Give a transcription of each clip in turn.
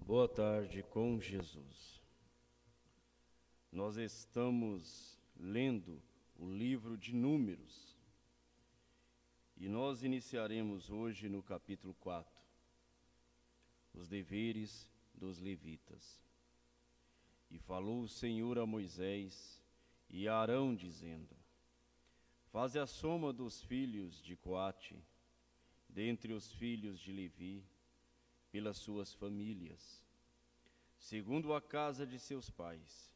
Boa tarde com Jesus. Nós estamos lendo o livro de Números e nós iniciaremos hoje no capítulo 4, os deveres dos levitas. E falou o Senhor a Moisés e a Arão, dizendo: Faze a soma dos filhos de Coate, dentre os filhos de Levi, pelas suas famílias, segundo a casa de seus pais,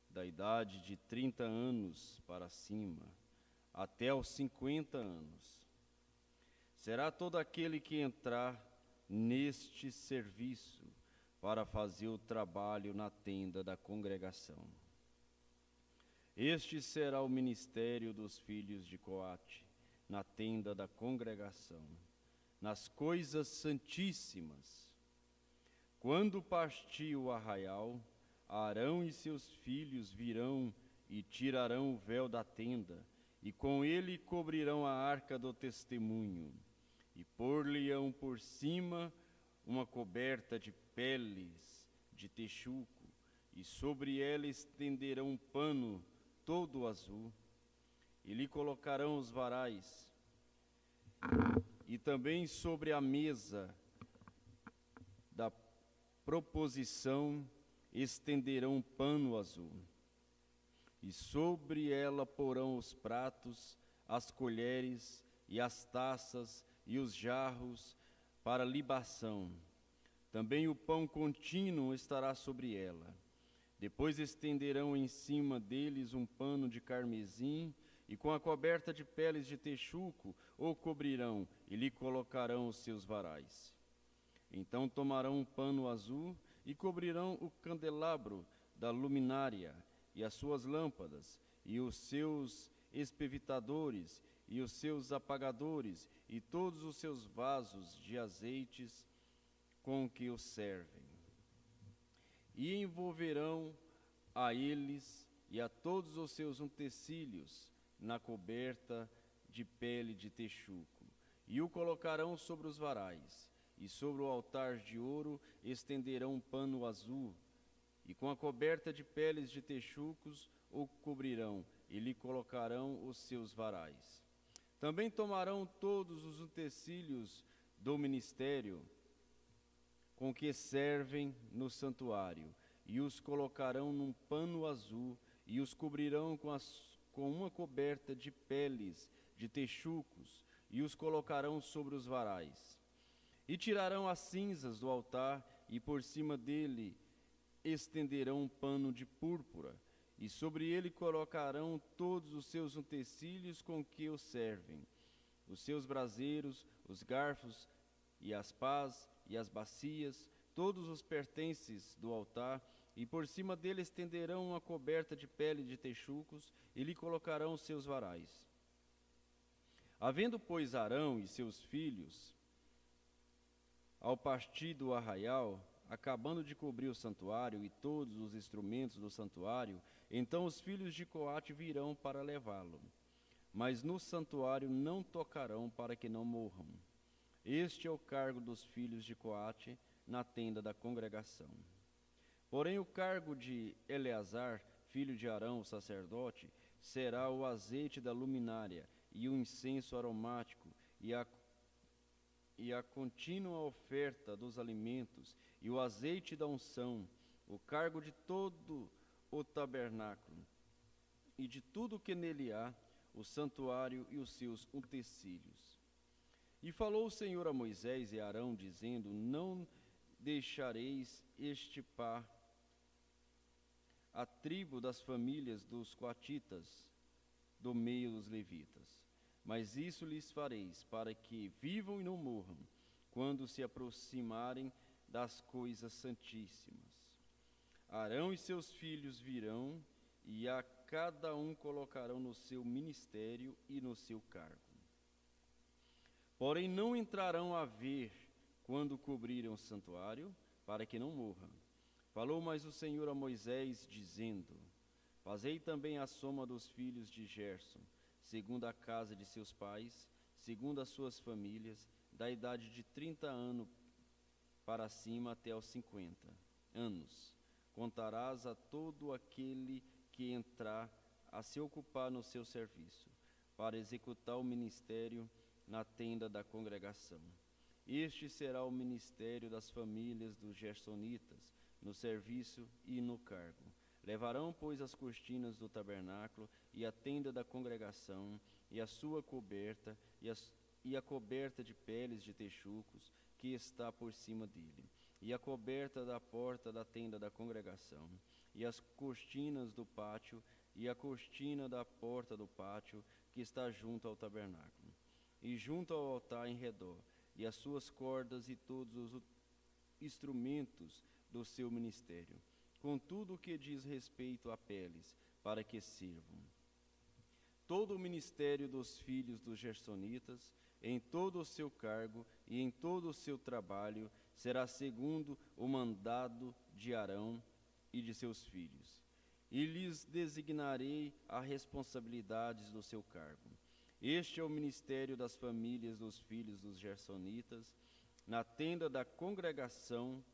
da idade de 30 anos para cima, até aos 50 anos. Será todo aquele que entrar neste serviço para fazer o trabalho na tenda da congregação. Este será o ministério dos filhos de Coate, na tenda da congregação, nas coisas santíssimas. Quando partir o arraial, Arão e seus filhos virão e tirarão o véu da tenda, e com ele cobrirão a arca do testemunho, e pôr-lhe-ão por cima uma coberta de peles de texuco, e sobre ela estenderão um pano todo azul, e lhe colocarão os varais, e também sobre a mesa da proposição estenderão um pano azul, e sobre ela porão os pratos, as colheres e as taças e os jarros para libação. Também o pão contínuo estará sobre ela. Depois estenderão em cima deles um pano de carmesim, e com a coberta de peles de texuco o cobrirão, e lhe colocarão os seus varais. Então tomarão um pano azul e cobrirão o candelabro da luminária, e as suas lâmpadas, e os seus espevitadores, e os seus apagadores, e todos os seus vasos de azeites com que os servem. E envolverão a eles e a todos os seus utensílios na coberta de pele de texuco, e o colocarão sobre os varais, e sobre o altar de ouro estenderão um pano azul, e com a coberta de peles de texucos o cobrirão, e lhe colocarão os seus varais. Também tomarão todos os utensílios do ministério com que servem no santuário, e os colocarão num pano azul, e os cobrirão com uma coberta de peles de texucos, e os colocarão sobre os varais. E tirarão as cinzas do altar, e por cima dele estenderão um pano de púrpura, e sobre ele colocarão todos os seus utensílios com que o servem, os seus braseiros, os garfos, e as pás, e as bacias, todos os pertences do altar, e por cima dele estenderão uma coberta de pele de texucos, e lhe colocarão os seus varais. Havendo, pois, Arão e seus filhos, ao partir do arraial, acabando de cobrir o santuário e todos os instrumentos do santuário, então os filhos de Coate virão para levá-lo. Mas no santuário não tocarão, para que não morram. Este é o cargo dos filhos de Coate na tenda da congregação. Porém, o cargo de Eleazar, filho de Arão, o sacerdote, será o azeite da luminária, e o incenso aromático, e a contínua oferta dos alimentos, e o azeite da unção, o cargo de todo o tabernáculo, e de tudo o que nele há, o santuário e os seus utensílios. E falou o Senhor a Moisés e a Arão, dizendo: Não deixareis extirpar a tribo das famílias dos coatitas do meio dos levitas, mas isso lhes fareis, para que vivam e não morram, quando se aproximarem das coisas santíssimas. Arão e seus filhos virão, e a cada um colocarão no seu ministério e no seu cargo. Porém não entrarão a ver quando cobrirem o santuário, para que não morram. Falou mais o Senhor a Moisés, dizendo: Fazei também a soma dos filhos de Gerson, segundo a casa de seus pais, segundo as suas famílias, da idade de 30 anos para cima até os 50 anos. Contarás a todo aquele que entrar a se ocupar no seu serviço, para executar o ministério na tenda da congregação. Este será o ministério das famílias dos gersonitas, no serviço e no cargo. Levarão, pois, as cortinas do tabernáculo e a tenda da congregação, e a sua coberta, e a coberta de peles de texucos, que está por cima dele, e a coberta da porta da tenda da congregação, e as cortinas do pátio, e a cortina da porta do pátio, que está junto ao tabernáculo, e junto ao altar em redor, e as suas cordas e todos os instrumentos do seu ministério, com tudo o que diz respeito a peles, para que sirvam. Todo o ministério dos filhos dos gersonitas, em todo o seu cargo e em todo o seu trabalho, será segundo o mandado de Arão e de seus filhos. E lhes designarei as responsabilidades do seu cargo. Este é o ministério das famílias dos filhos dos gersonitas, na tenda da congregação,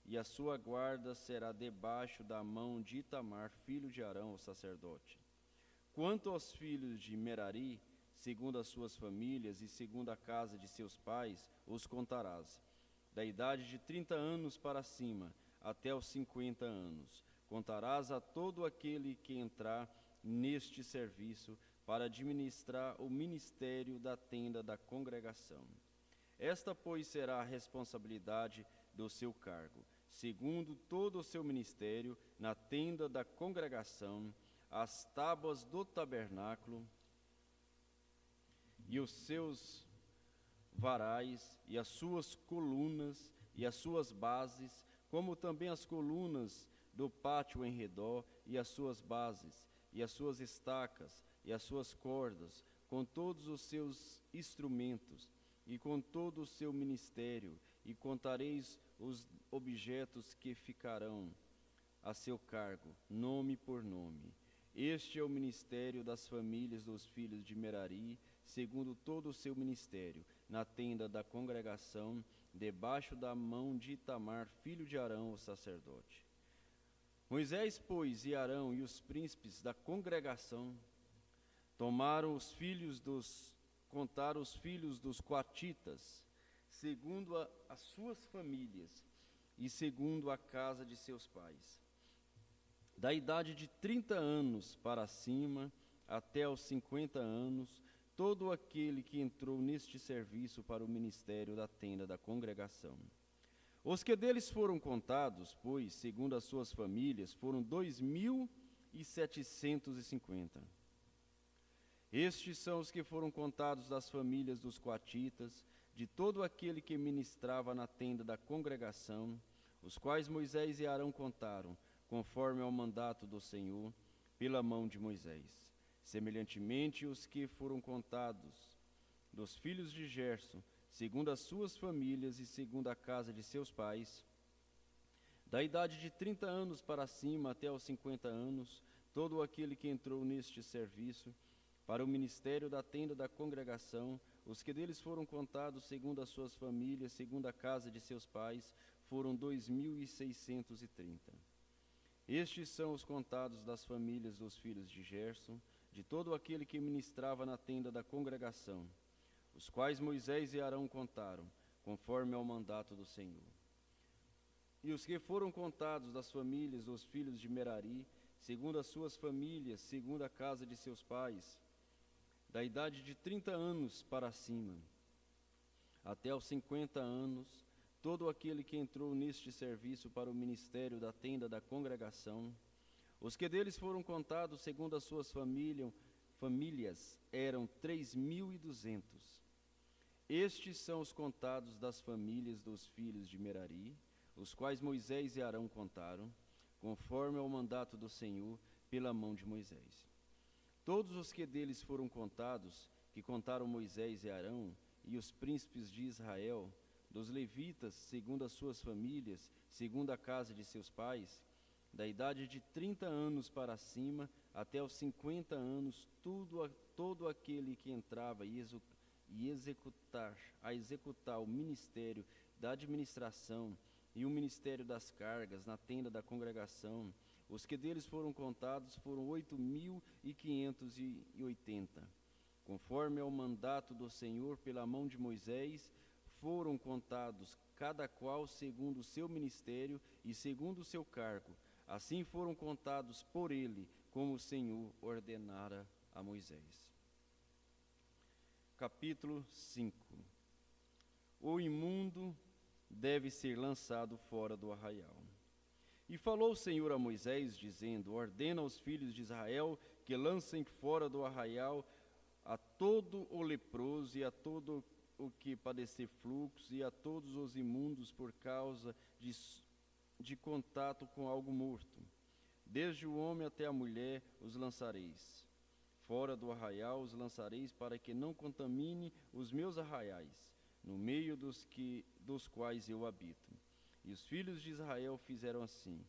e a sua guarda será debaixo da mão de Itamar, filho de Arão, o sacerdote. Quanto aos filhos de Merari, segundo as suas famílias e segundo a casa de seus pais, os contarás, da idade de 30 anos para cima, até os 50 anos. Contarás a todo aquele que entrar neste serviço, para administrar o ministério da tenda da congregação. Esta, pois, será a responsabilidade do seu cargo, segundo todo o seu ministério, na tenda da congregação, as tábuas do tabernáculo e os seus varais, e as suas colunas e as suas bases, como também as colunas do pátio em redor, e as suas bases, e as suas estacas, e as suas cordas, com todos os seus instrumentos, e com todo o seu ministério, e contareis os objetos que ficarão a seu cargo, nome por nome. Este é o ministério das famílias dos filhos de Merari, segundo todo o seu ministério, na tenda da congregação, debaixo da mão de Itamar, filho de Arão, o sacerdote. Moisés, pois, e Arão e os príncipes da congregação contaram os filhos dos coatitas, segundo as suas famílias e segundo a casa de seus pais, da idade de 30 anos para cima até os 50 anos, todo aquele que entrou neste serviço para o ministério da tenda da congregação. Os que deles foram contados, pois, segundo as suas famílias, foram 2.750. Estes são os que foram contados das famílias dos coatitas, de todo aquele que ministrava na tenda da congregação, os quais Moisés e Arão contaram, conforme ao mandato do Senhor, pela mão de Moisés. Semelhantemente, os que foram contados dos filhos de Gerson, segundo as suas famílias e segundo a casa de seus pais, da idade de 30 anos para cima até os 50 anos, todo aquele que entrou neste serviço, para o ministério da tenda da congregação, os que deles foram contados segundo as suas famílias, segundo a casa de seus pais, foram 2.630. Estes são os contados das famílias dos filhos de Gerson, de todo aquele que ministrava na tenda da congregação, os quais Moisés e Arão contaram, conforme ao mandato do Senhor. E os que foram contados das famílias dos filhos de Merari, segundo as suas famílias, segundo a casa de seus pais, da idade de 30 anos para cima, até os 50 anos, todo aquele que entrou neste serviço para o ministério da tenda da congregação, os que deles foram contados segundo as suas famílias eram 3.200. Estes são os contados das famílias dos filhos de Merari, os quais Moisés e Arão contaram, conforme ao mandato do Senhor, pela mão de Moisés. Todos os que deles foram contados, que contaram Moisés e Arão, e os príncipes de Israel, dos levitas, segundo as suas famílias, segundo a casa de seus pais, da idade de 30 anos para cima, até os 50 anos, todo aquele que entrava e e a executar o ministério da administração e o ministério das cargas na tenda da congregação. Os que deles foram contados foram 8.580. Conforme ao mandato do Senhor pela mão de Moisés, foram contados cada qual segundo o seu ministério e segundo o seu cargo. Assim foram contados por ele, como o Senhor ordenara a Moisés. Capítulo 5. O imundo deve ser lançado fora do arraial. E falou o Senhor a Moisés, dizendo: ordena aos filhos de Israel que lancem fora do arraial a todo o leproso e a todo o que padecer fluxo e a todos os imundos por causa de contato com algo morto. Desde o homem até a mulher os lançareis. Fora do arraial os lançareis para que não contamine os meus arraiais, no meio dos quais eu habito. E os filhos de Israel fizeram assim,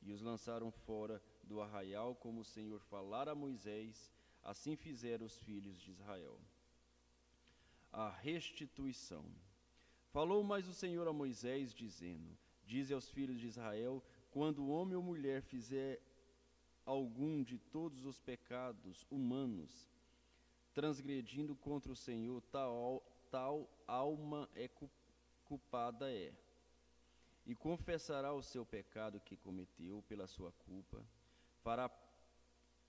e os lançaram fora do arraial, como o Senhor falara a Moisés, assim fizeram os filhos de Israel. A restituição. Falou mais o Senhor a Moisés, dizendo: dize aos filhos de Israel, quando o homem ou mulher fizer algum de todos os pecados humanos, transgredindo contra o Senhor, tal alma culpada é. E confessará o seu pecado que cometeu pela sua culpa, fará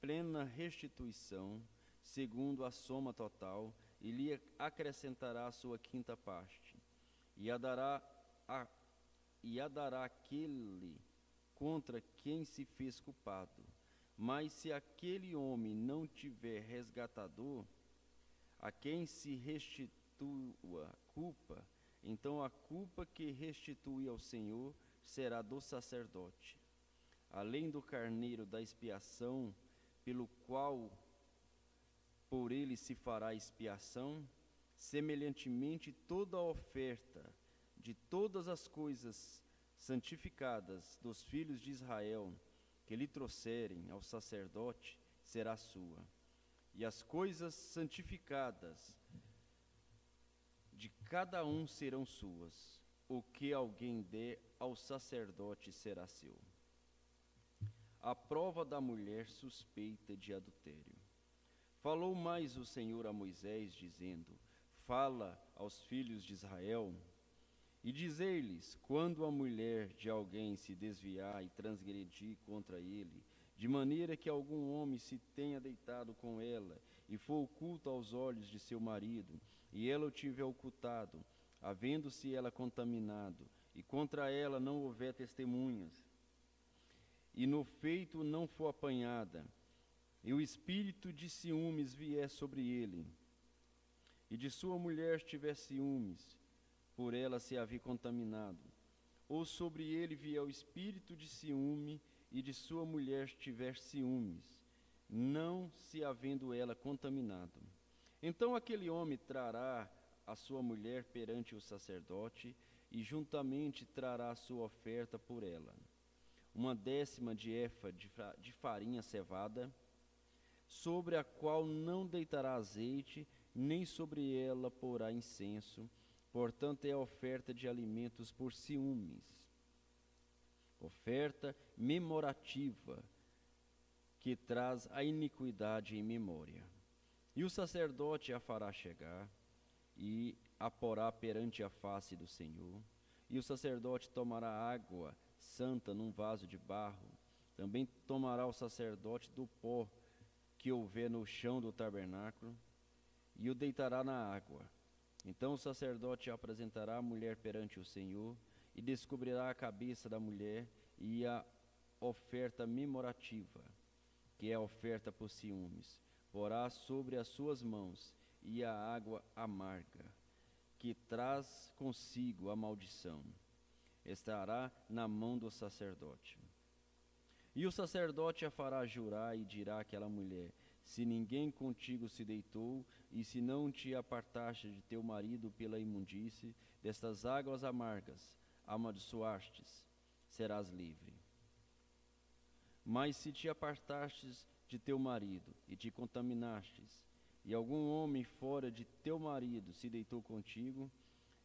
plena restituição, segundo a soma total, e lhe acrescentará a sua quinta parte, e a dará aquele contra quem se fez culpado. Mas se aquele homem não tiver resgatador, a quem se restitua a culpa, então a culpa que restitui ao Senhor será do sacerdote. Além do carneiro da expiação, pelo qual por ele se fará expiação, semelhantemente toda a oferta de todas as coisas santificadas dos filhos de Israel que lhe trouxerem ao sacerdote será sua. E as coisas santificadas de cada um serão suas. O que alguém der ao sacerdote será seu. A prova da mulher suspeita de adultério. Falou mais o Senhor a Moisés, dizendo: fala aos filhos de Israel e dizer-lhes: quando a mulher de alguém se desviar e transgredir contra ele, de maneira que algum homem se tenha deitado com ela e for oculto aos olhos de seu marido, e ela o tiver ocultado, havendo-se ela contaminado, e contra ela não houver testemunhas, e no feito não for apanhada, e o espírito de ciúmes vier sobre ele, e de sua mulher tiver ciúmes, por ela se haver contaminado, ou sobre ele vier o espírito de ciúme, e de sua mulher tiver ciúmes, não se havendo ela contaminado, então aquele homem trará a sua mulher perante o sacerdote, e juntamente trará a sua oferta por ela, 1/10 de efa de farinha cevada, sobre a qual não deitará azeite, nem sobre ela porá incenso, portanto é a oferta de alimentos por ciúmes, oferta memorativa, que traz a iniquidade em memória. E o sacerdote a fará chegar, e a porá perante a face do Senhor, e o sacerdote tomará água santa num vaso de barro, também tomará o sacerdote do pó que houver no chão do tabernáculo, e o deitará na água. Então o sacerdote apresentará a mulher perante o Senhor, e descobrirá a cabeça da mulher e a oferta memorativa, que é a oferta por ciúmes, porá sobre as suas mãos, e a água amarga, que traz consigo a maldição, estará na mão do sacerdote. E o sacerdote a fará jurar e dirá àquela mulher: se ninguém contigo se deitou, e se não te apartaste de teu marido pela imundície, destas águas amargas amaldiçoastes, serás livre. Mas se te apartastes de teu marido, e te contaminastes, e algum homem fora de teu marido se deitou contigo,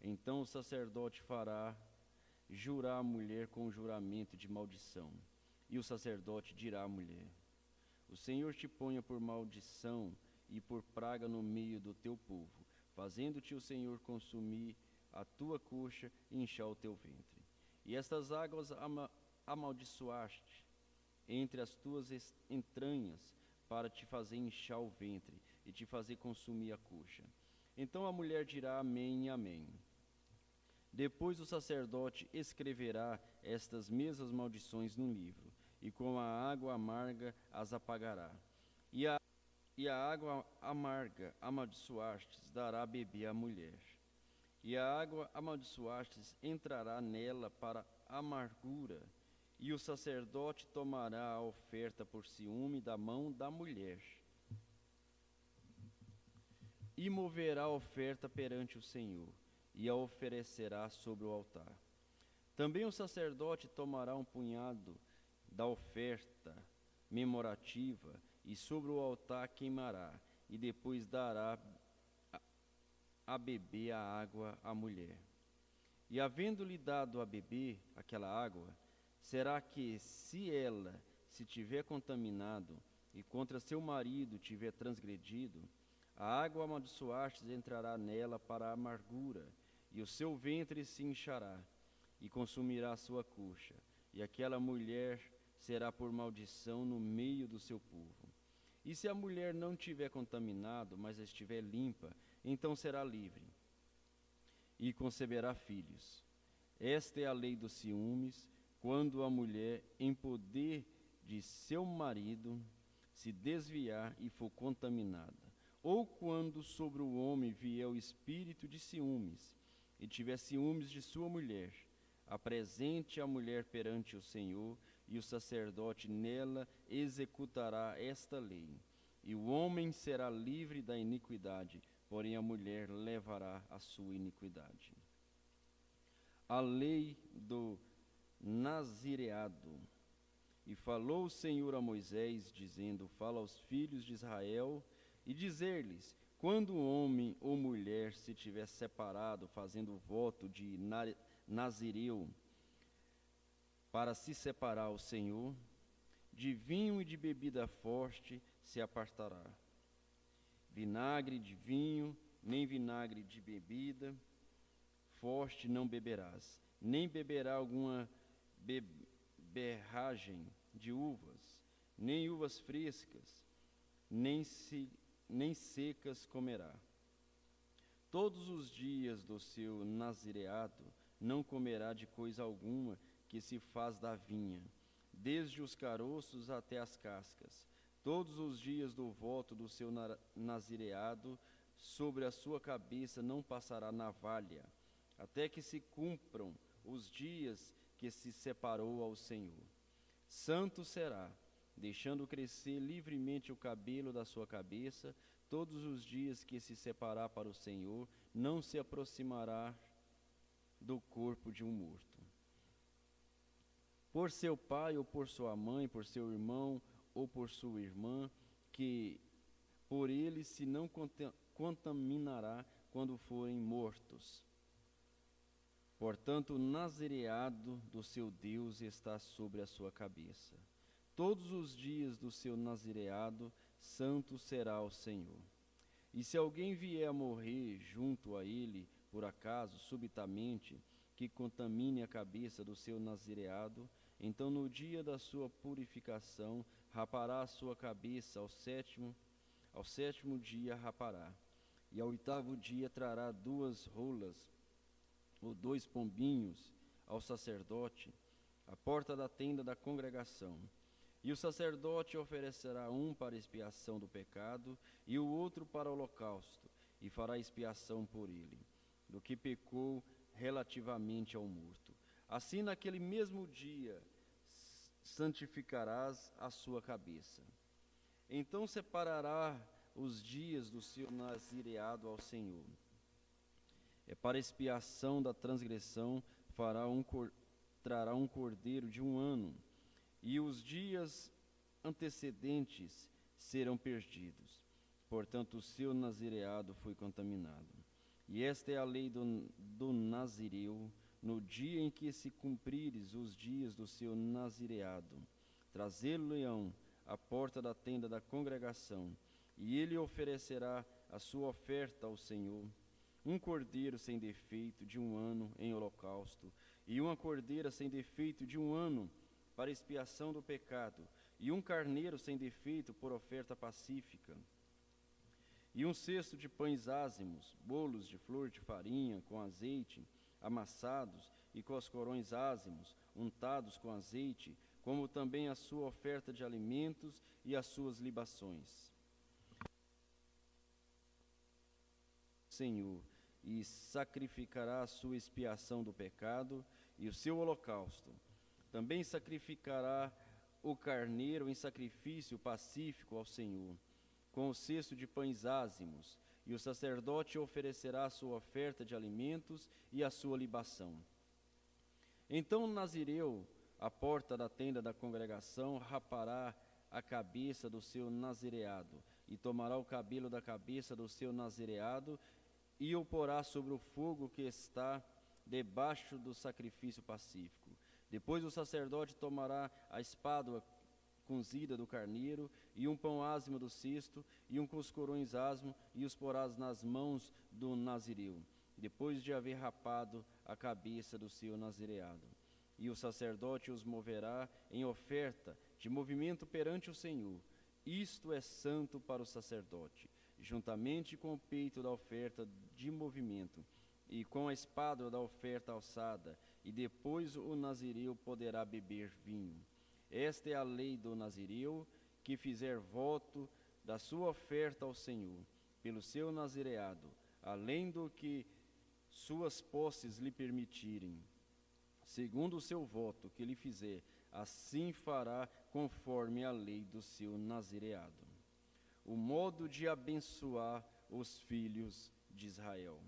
então o sacerdote fará jurar a mulher com juramento de maldição. E o sacerdote dirá à mulher: o Senhor te ponha por maldição e por praga no meio do teu povo, fazendo-te o Senhor consumir a tua coxa e inchar o teu ventre. E estas águas amaldiçoaste entre as tuas entranhas, para te fazer inchar o ventre e te fazer consumir a coxa. Então a mulher dirá amém e amém. Depois o sacerdote escreverá estas mesmas maldições num livro, e com a água amarga as apagará. E a água amarga amaldiçoastes dará a beber à mulher. E a água amaldiçoastes entrará nela para amargura, e o sacerdote tomará a oferta por ciúme da mão da mulher, e moverá a oferta perante o Senhor, e a oferecerá sobre o altar. Também o sacerdote tomará um punhado da oferta memorativa, e sobre o altar queimará, e depois dará a beber a água à mulher. E havendo-lhe dado a beber aquela água, será que, se ela se tiver contaminado e contra seu marido tiver transgredido, a água amaldiçoastes entrará nela para a amargura, e o seu ventre se inchará, e consumirá a sua coxa, e aquela mulher será por maldição no meio do seu povo. E se a mulher não tiver contaminado, mas estiver limpa, então será livre, e conceberá filhos. Esta é a lei dos ciúmes, quando a mulher, em poder de seu marido, se desviar e for contaminada, ou quando sobre o homem vier o espírito de ciúmes, e tiver ciúmes de sua mulher, apresente a mulher perante o Senhor, e o sacerdote nela executará esta lei. E o homem será livre da iniquidade, porém a mulher levará a sua iniquidade. A lei do nazireado. E falou o Senhor a Moisés, dizendo: fala aos filhos de Israel, e dizer-lhes: quando homem ou mulher se tiver separado, fazendo voto de nazireu, para se separar ao Senhor, de vinho e de bebida forte se apartará. Vinagre de vinho, nem vinagre de bebida forte não beberás, nem beberá alguma beberragem de uvas, nem uvas frescas, nem secas comerá. Todos os dias do seu nazireado não comerá de coisa alguma que se faz da vinha, desde os caroços até as cascas. Todos os dias do voto do seu nazireado, sobre a sua cabeça não passará navalha, até que se cumpram os dias que se separou ao Senhor. Santo será, deixando crescer livremente o cabelo da sua cabeça, todos os dias que se separar para o Senhor, não se aproximará do corpo de um morto. Por seu pai ou por sua mãe, por seu irmão ou por sua irmã, que por ele se não contaminará quando forem mortos. Portanto, o nazireado do seu Deus está sobre a sua cabeça. Todos os dias do seu nazireado, santo será o Senhor. E se alguém vier a morrer junto a ele, por acaso, subitamente, que contamine a cabeça do seu nazireado, então no dia da sua purificação, rapará a sua cabeça, ao sétimo dia rapará. E ao 8º dia trará 2 rolas, ou 2 pombinhos, ao sacerdote, à porta da tenda da congregação. E o sacerdote oferecerá um para expiação do pecado, e o outro para o holocausto, e fará expiação por ele, do que pecou relativamente ao morto. Assim, naquele mesmo dia, santificarás a sua cabeça. Então separará os dias do seu nazireado ao Senhor. Para expiação da transgressão, trará um cordeiro de 1 ano, e os dias antecedentes serão perdidos. portanto o seu nazireado foi contaminado. E esta é a lei do nazireu, no dia em que se cumprires os dias do seu nazireado. Trazê-lo-ão à porta da tenda da congregação, e ele oferecerá a sua oferta ao Senhor, um cordeiro sem defeito de 1 ano em holocausto, e uma cordeira sem defeito de 1 ano para expiação do pecado, e um carneiro sem defeito por oferta pacífica, e 1 cesto de pães ázimos, bolos de flor de farinha com azeite, amassados, e coscorões ázimos, untados com azeite, como também a sua oferta de alimentos e as suas libações. Senhor, e sacrificará a sua expiação do pecado e o seu holocausto. Também sacrificará o carneiro em sacrifício pacífico ao Senhor, com o cesto de pães ázimos, e o sacerdote oferecerá a sua oferta de alimentos e a sua libação. Então o nazireu, à porta da tenda da congregação, rapará a cabeça do seu nazireado, e tomará o cabelo da cabeça do seu nazireado, e o porá sobre o fogo que está debaixo do sacrifício pacífico. Depois o sacerdote tomará a espádua cozida do carneiro, e um pão ázimo do cesto, e um coscorões asmo, e os porás nas mãos do nazireu, depois de haver rapado a cabeça do seu nazireado. E o sacerdote os moverá em oferta de movimento perante o Senhor. Isto é santo para o sacerdote, juntamente com o peito da oferta de movimento, e com a espádua da oferta alçada, e depois o nazireu poderá beber vinho. Esta é a lei do nazireu, que fizer voto da sua oferta ao Senhor, pelo seu nazireado, além do que suas posses lhe permitirem. Segundo o seu voto que lhe fizer, assim fará conforme a lei do seu nazireado. O modo de abençoar os filhos de Israel.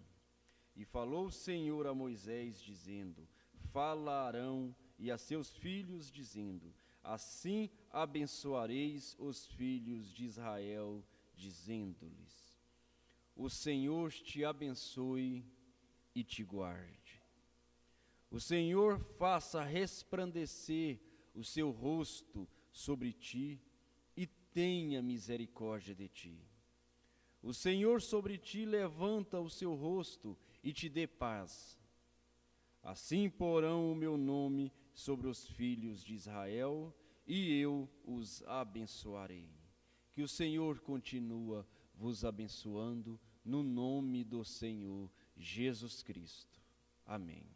E falou o Senhor a Moisés, dizendo: Fala a Arão e a seus filhos, dizendo: Assim abençoareis os filhos de Israel, dizendo-lhes: O Senhor te abençoe e te guarde. O Senhor faça resplandecer o seu rosto sobre ti e tenha misericórdia de ti. O Senhor sobre ti levanta o seu rosto e te dê paz. Assim porão o meu nome sobre os filhos de Israel, e eu os abençoarei. Que o Senhor continua vos abençoando, no nome do Senhor Jesus Cristo. Amém.